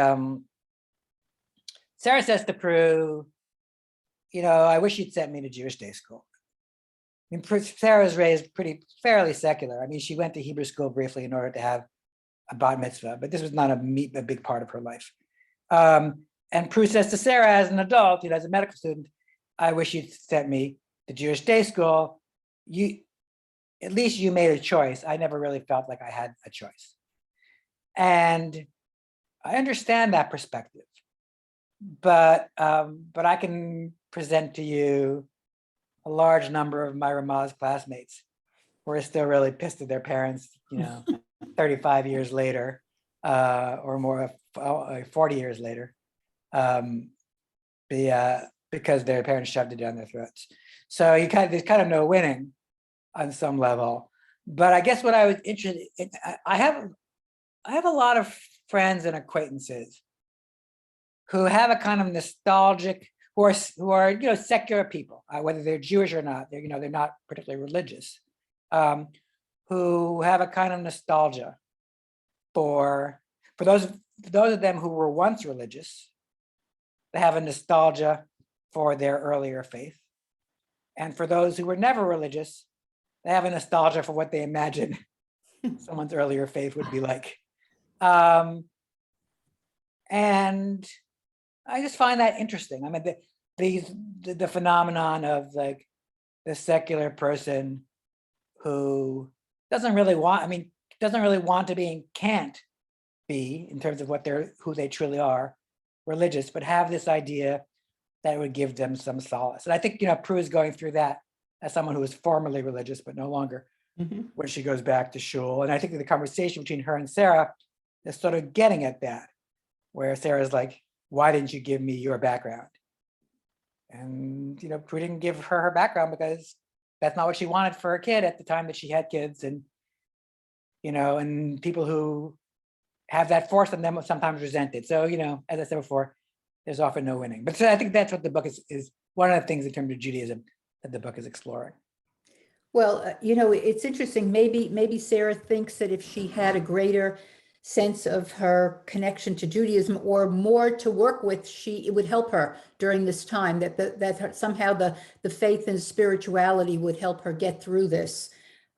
Sarah says to Prue, I wish you'd sent me to Jewish day school. I mean, Sarah was raised fairly secular. I mean, she went to Hebrew school briefly in order to have a bat mitzvah, but this was not a big part of her life. And Prue says to Sarah, as an adult, as a medical student, I wish you'd sent me to Jewish day school. At least you made a choice. I never really felt like I had a choice. And I understand that perspective, but I can present to you a large number of my Ramaz classmates who are still really pissed at their parents, 35 years later, or more, 40 years later, because their parents shoved it down their throats. So there's kind of no winning on some level. But I guess what I was interested in, I have a lot of friends and acquaintances who have a kind of nostalgic, who are secular people, whether they're Jewish or not. They're not particularly religious, who have a kind of nostalgia for those of them who were once religious. They have a nostalgia for their earlier faith, and for those who were never religious, they have a nostalgia for what they imagine someone's earlier faith would be like. And I just find that interesting. I mean, the phenomenon of like the secular person who doesn't really want to be and can't be, in terms of who they truly are, religious, but have this idea that would give them some solace. And I think, Prue is going through that as someone who was formerly religious, but no longer, when she goes back to shul. And I think the conversation between her and Sarah is sort of getting at that, where Sarah's like, why didn't you give me your background? And, Prue didn't give her background because that's not what she wanted for a kid at the time that she had kids. And, and people who have that force on them sometimes resent it. So, as I said before, there's often no winning. But so I think that's what the book is one of the things in terms of Judaism that the book is exploring. Well, it's interesting. Maybe Sarah thinks that if she had a greater sense of her connection to Judaism or more to work with, it would help her during this time, that somehow the faith and spirituality would help her get through this.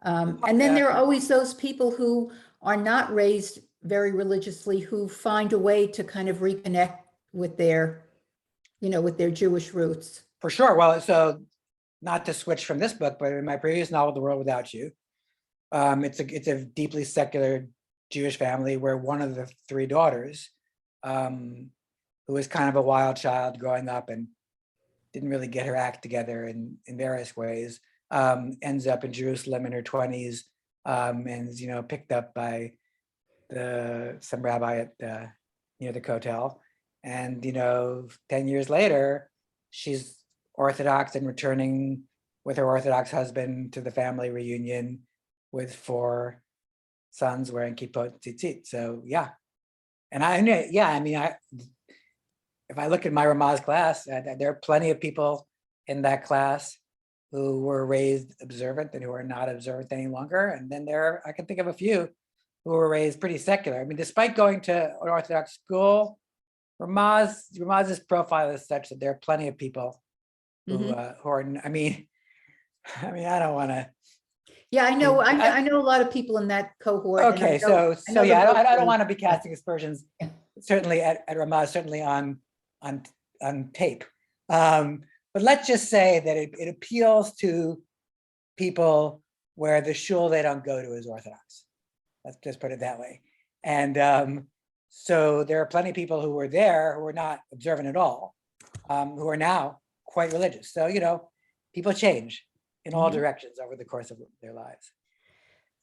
And then there are always those people who are not raised very religiously, who find a way to kind of reconnect with their Jewish roots. For sure. Well, so not to switch from this book, but in my previous novel, The World Without You, it's a deeply secular Jewish family where one of the three daughters, who was kind of a wild child growing up and didn't really get her act together in various ways, ends up in Jerusalem in her 20s, and picked up by some rabbi at near the Kotel, and 10 years later, she's Orthodox and returning with her Orthodox husband to the family reunion with 4 sons wearing kippot tzitzit. So yeah, and if I look at my Ramaz class, there are plenty of people in that class who were raised observant and who are not observant any longer. And then I can think of a few who were raised pretty secular. I mean, despite going to an Orthodox school, Ramaz's profile is such that there are plenty of people who, Mhm. who are, I mean, I don't want to. Yeah, I know, I- I know a lot of people in that cohort. and I Okay, know- I know the yeah, book I don't really- want to be casting aspersions, certainly at Ramaz, certainly on tape. But let's just say that it appeals to people where the shul they don't go to is Orthodox. Let's just put it that way. And so there are plenty of people who were there who were not observant at all, who are now quite religious. So, people change in all Mhm. directions over the course of their lives.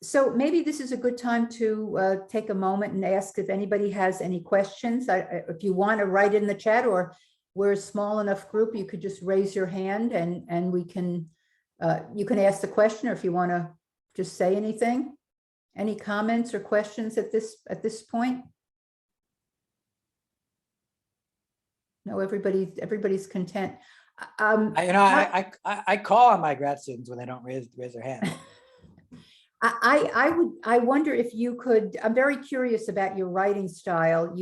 So maybe this is a good time to take a moment and ask if anybody has any questions. If you want to write in the chat, or we're a small enough group, you could just raise your hand and we can, you can ask the question, or if you want to just say anything. Any comments or questions at this point? No, everybody's content. I call on my grad students when they don't raise their hand. I wonder if you could, I'm very curious about your writing style.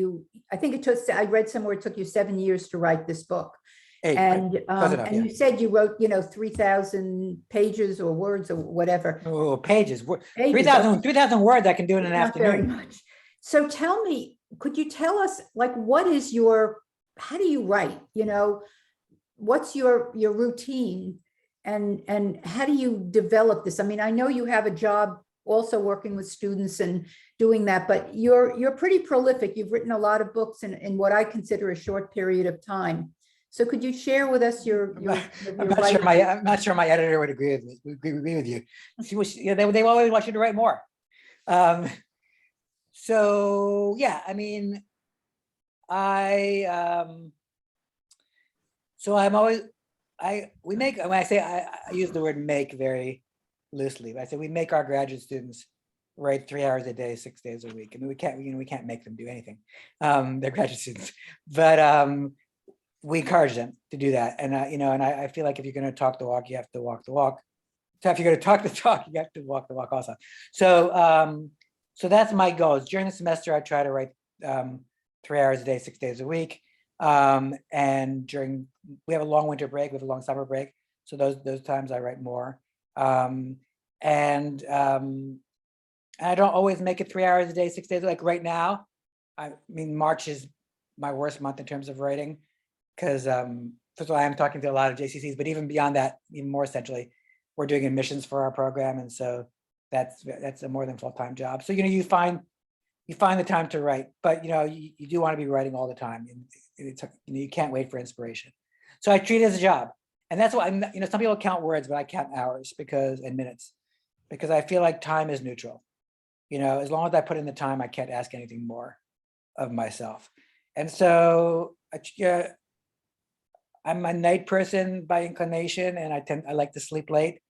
I think I read somewhere it took you 7 years to write this book. Hey, And close enough, yeah. you said you wrote, 3,000 pages or words or whatever. Oh, pages. Pages, 3,000 words I can do in an not very afternoon. much. So tell me, could you tell us, like, how do you write? What's your routine? And how do you develop this? I mean, I know you have a job also working with students and doing that, but you're pretty prolific. You've written a lot of books in what I consider a short period of time. So could you share with us your I'm not sure my editor would agree with you. They always want you to write more. So yeah, I mean, so I'm always, we make, when I say, I use the word make very loosely, but I say we make our graduate students write 3 hours a day, 6 days a week. I mean, we can't make them do anything. They're graduate students, but we encourage them to do that. And and I feel like if you're going to talk the walk, you have to walk the walk. So if you're going to talk the talk, you have to walk the walk also. So so that's my goals. During the semester, I try to write 3 hours a day, 6 days a week. And we have a long winter break, we have a long summer break. So those times I write more. And I don't always make it 3 hours a day, 6 days. Like right now, I mean, March is my worst month in terms of writing, because first of all, I'm talking to a lot of JCCs, but even beyond that, even more essentially, we're doing admissions for our program. And so that's a more than full-time job. So, you find the time to write, but you do want to be writing all the time. You can't wait for inspiration. So I treat it as a job. And that's why some people count words, but I count hours and minutes, because I feel like time is neutral. As long as I put in the time, I can't ask anything more of myself. And so I'm a night person by inclination, and I like to sleep late.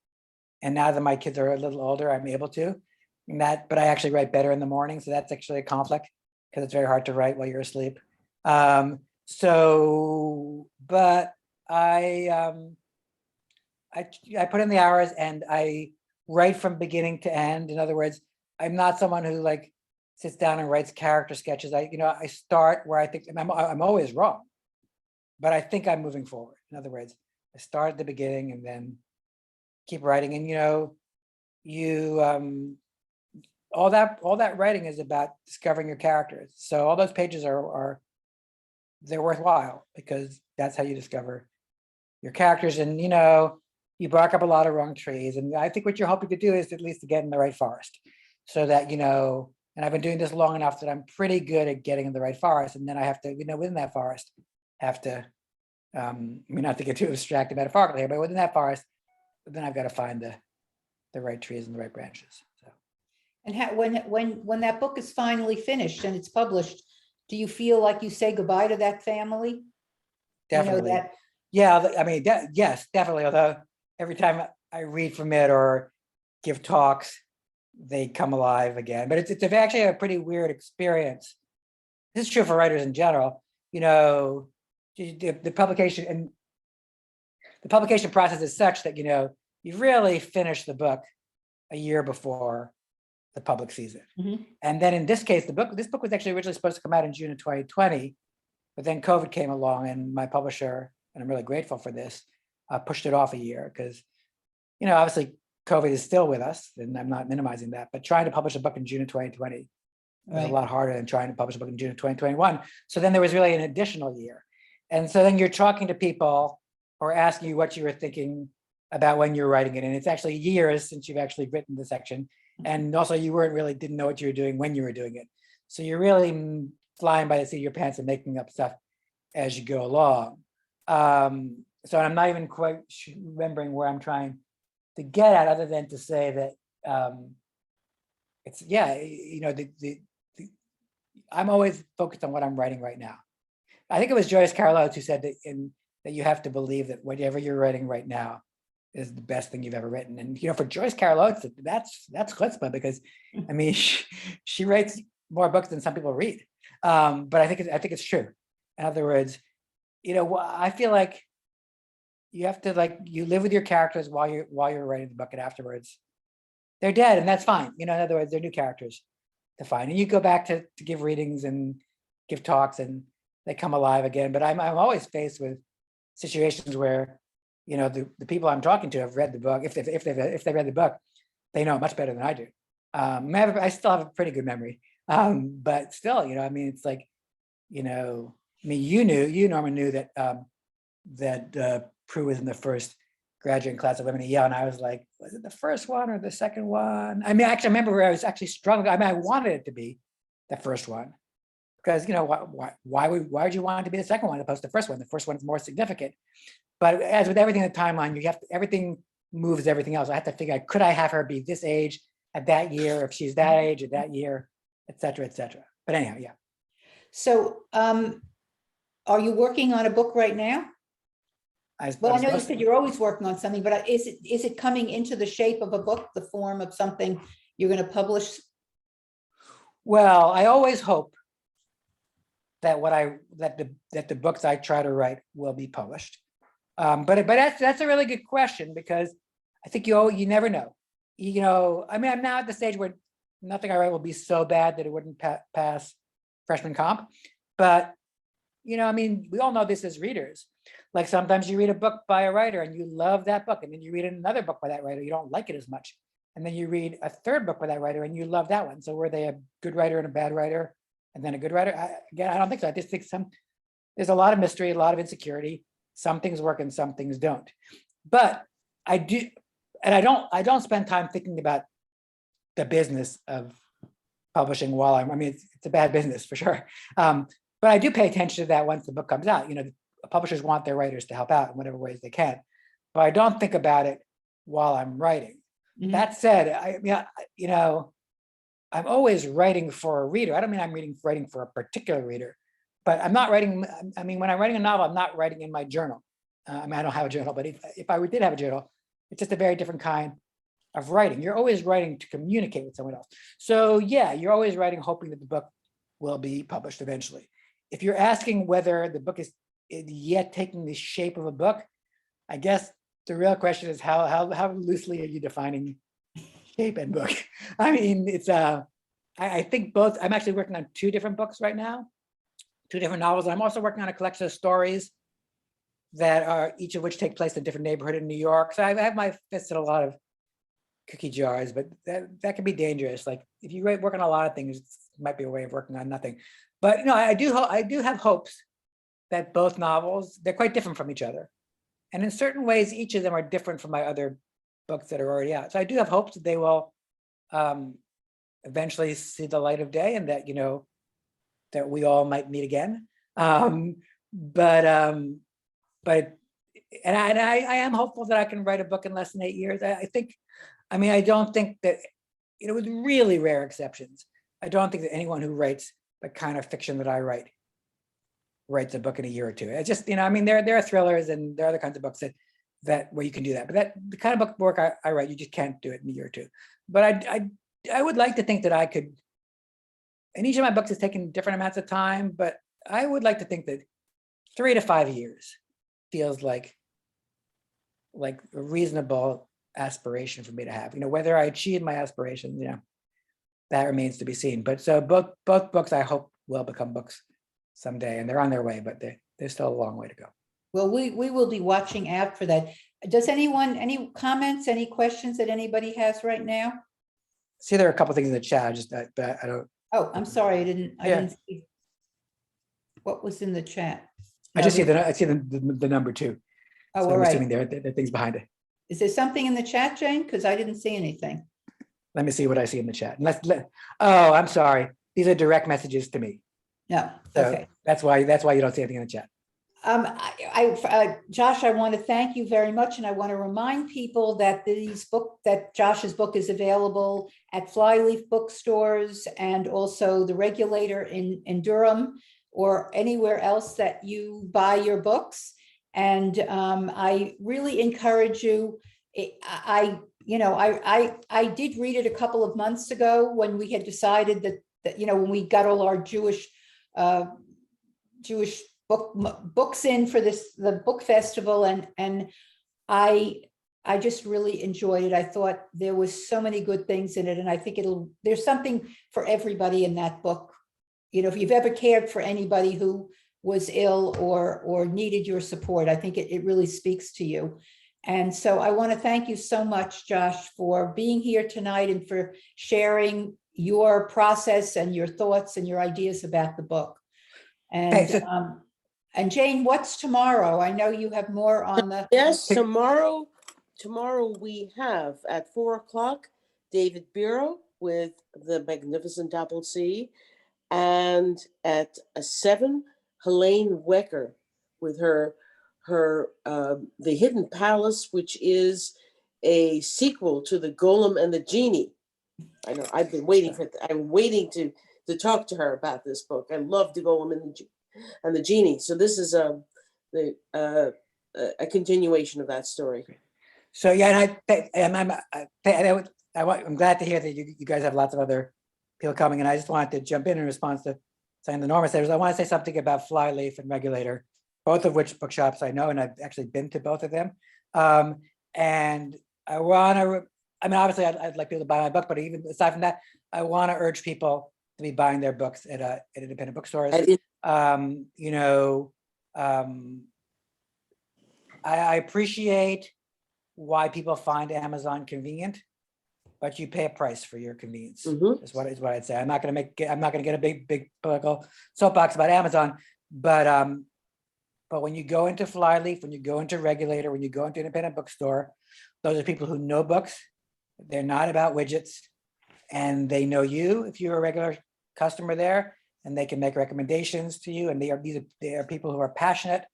And now that my kids are a little older, I'm able to. But I actually write better in the morning. So that's actually a conflict, because it's very hard to write while you're asleep. But I put in the hours and I write from beginning to end. In other words, I'm not someone who sits down and writes character sketches. I start where I think, and I'm always wrong, but I think I'm moving forward. In other words, I start at the beginning and then keep writing. And all that writing is about discovering your characters. So all those pages they're worthwhile, because that's how you discover your characters. And you bark up a lot of wrong trees. And I think what you're hoping to do is at least to get in the right forest, so that and I've been doing this long enough that I'm pretty good at getting in the right forest. And then I have to, within that forest, have to not to get too abstract metaphorically here, but within that forest, then I've got to find the right trees and the right branches. So. And when that book is finally finished and it's published, do you feel like you say goodbye to that family? Definitely. Yeah, I mean, yes, definitely. Although every time I read from it or give talks, they come alive again. But it's actually a pretty weird experience. This is true for writers in general. The publication and the publication process is such that you really finish the book a year before the public sees it. Mhm. And then in this case, this book was actually originally supposed to come out in June of 2020, But then COVID came along and my publisher, and I'm really grateful for this, pushed it off a year because, obviously COVID is still with us and I'm not minimizing that, but trying to publish a book in June of 2020 was a Right. lot harder than trying to publish a book in June of 2021. So then there was really an additional year. And so then you're talking to people or asking you what you were thinking about when you're writing it. And it's actually years since you've actually written the section. And also you didn't know what you were doing when you were doing it. So you're really flying by the seat of your pants and making up stuff as you go along. So I'm not even quite remembering where I'm trying to get at, other than to say that it's, I'm always focused on what I'm writing right now. I think it was Joyce Carol Oates who said that you have to believe that whatever you're writing right now is the best thing you've ever written. And for Joyce Carol Oates, that's chutzpah, because I mean she writes more books than some people read. But I think it's true. In other words, I feel like you have to you live with your characters while you're writing the book, and afterwards they're dead, and that's fine. In other words, they're new characters to find, and you go back to give readings and give talks, and they come alive again. But I'm always faced with situations where the people I'm talking to have read the book. If they read the book, they know it much better than I do. I still have a pretty good memory, but still, it's like, Norman knew that Prue was in the first graduating class of women at Yale, and I was like, was it the first one or the second one? I mean, actually, I remember where I was actually struggling. I mean, I wanted it to be the first one, because why would you want it to be the second one opposed to the first one? The first one is more significant. But as with everything in the timeline, everything moves everything else. I have to figure out, could I have her be this age at that year, if she's that age at that year, et cetera, et cetera. But anyhow, yeah. So are you working on a book right now? Well, I know you said you're always working on something, but is it coming into the shape of a book, the form of something you're going to publish? Well, I always hope that the books I try to write will be published. But that's a really good question, because I think you never know. I mean, I'm now at the stage where nothing I write will be so bad that it wouldn't pass freshman comp. But I mean, we all know this as readers. Like sometimes you read a book by a writer and you love that book, and then you read another book by that writer, you don't like it as much, and then you read a third book by that writer and you love that one. So were they a good writer and a bad writer, and then a good writer? I don't think so. I just think there's a lot of mystery, a lot of insecurity. Some things work and some things don't. But I do, and I don't spend time thinking about the business of publishing while I mean, it's a bad business for sure. But I do pay attention to that once the book comes out. Publishers want their writers to help out in whatever ways they can, but I don't think about it while I'm writing. Mhm. That said, I'm always writing for a reader. I don't mean I'm writing for a particular reader, but I'm not writing. I mean, when I'm writing a novel, I'm not writing in my journal. I mean, I don't have a journal, but if I did have a journal, it's just a very different kind of writing. You're always writing to communicate with someone else. So yeah, you're always writing, hoping that the book will be published eventually. If you're asking whether the book is yet taking the shape of a book, I guess the real question is how loosely are you defining shape and book? I mean, it's I think both. I'm actually working on 2 different books right now, 2 different novels. I'm also working on a collection of stories that are each of which take place in a different neighborhood in New York. So I have my fists in a lot of cookie jars, but that can be dangerous. Like if you work on a lot of things, it might be a way of working on nothing. But I do have hopes that both novels, they're quite different from each other. And in certain ways, each of them are different from my other books that are already out. So I do have hopes that they will eventually see the light of day, and that, that we all might meet again. But I am hopeful that I can write a book in less than 8 years. I don't think that, with really rare exceptions, I don't think that anyone who writes the kind of fiction that I writes a book in a year or 2. It's just, there are thrillers and there are other kinds of books that where you can do that. But the kind of book work I write, you just can't do it in a year or 2. But I would like to think that I could, and each of my books has taken different amounts of time, but I would like to think that 3 to 5 years feels like a reasonable aspiration for me to have. Whether I achieve my aspirations, that remains to be seen. But so both books I hope will become books someday, and they're on their way, but there's still a long way to go. Well, we will be watching out for that. Does anyone, any comments, any questions that anybody has right now? See, there are a couple things in the chat, but I don't, Oh, I'm sorry, I didn't Yeah. see. What was in the chat? I No, just see there- the number two. Oh, So all I'm right. assuming there are things behind it. Is there something in the chat, Jane? Because I didn't see anything. Let me see what I see in the chat. Oh, I'm sorry. These are direct messages to me. No, So okay. that's why you don't see anything in the chat. Josh, I want to thank you very much, and I want to remind people that that Josh's book is available at Flyleaf bookstores and also the Regulator in Durham or anywhere else that you buy your books. And I really encourage you. I did read it a couple of months ago when we had decided that when we got all our Jewish books in for the book festival, and I just really enjoyed it. I thought there was so many good things in it, and I think there's something for everybody in that book. If you've ever cared for anybody who was ill or needed your support, I think it really speaks to you. And so I want to thank you so much, Josh, for being here tonight and for sharing your process and your thoughts and your ideas about the book. And Jane, what's tomorrow? I know you have more on the. Yes, tomorrow we have at 4:00 David Bureau with the Magnificent Double C, and at 7 Helene Wecker with her The Hidden Palace, which is a sequel to The Golem and the Genie. I know I'm waiting to talk to her about this book. I love The Golem and the Genie. So this is a continuation of that story. So yeah, I'm glad to hear that you guys have lots of other people coming, and I just wanted to jump in response to something the Norma said. I want to say something about Flyleaf and Regulator, both of which bookshops I know, and I've actually been to both of them. And I want to, obviously I'd like people to buy my book, but even aside from that, I want to urge people to be buying their books at independent bookstores. I appreciate why people find Amazon convenient, but you pay a price for your convenience. Mhm. Is what I'd say. I'm not going to get a big political soapbox about Amazon, but when you go into Flyleaf, when you go into Regulator, when you go into independent bookstore, those are people who know books. They're not about widgets, and they know you if you're a regular customer there, and they can make recommendations to you. And they are people who are passionate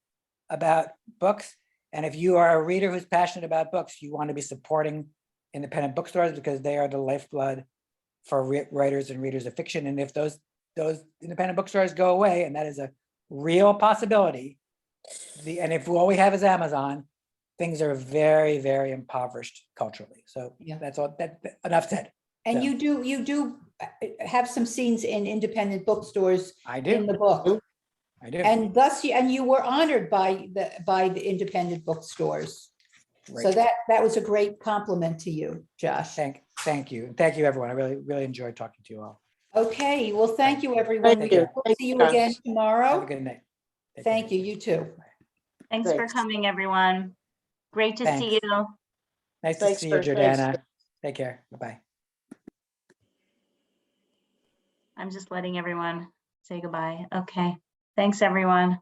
about books. And if you are a reader who's passionate about books, you want to be supporting independent bookstores because they are the lifeblood for writers and readers of fiction. And if those independent bookstores go away, and that is a real possibility, and if all we have is Amazon, things are very, very impoverished culturally. So Yeah. that's all. That enough said. And So, you do have some scenes in independent bookstores I in do. the book. I do. And thus, you were honored by the independent bookstores. So Right. that was a great compliment to you, Josh. Thank you. Thank you, everyone. I really enjoyed talking to you all. Okay, well, thank you, everyone. Thank We you. will Thank see you, you again Josh. Have a tomorrow. good night. Take Thank care. you, you too. Thanks for Thanks. coming, everyone. Great to see Thanks. you. Nice to Thanks, see you, Bert. Thanks. Jordana. Take care. Bye-bye. I'm just letting everyone say goodbye. Okay. Thanks, everyone.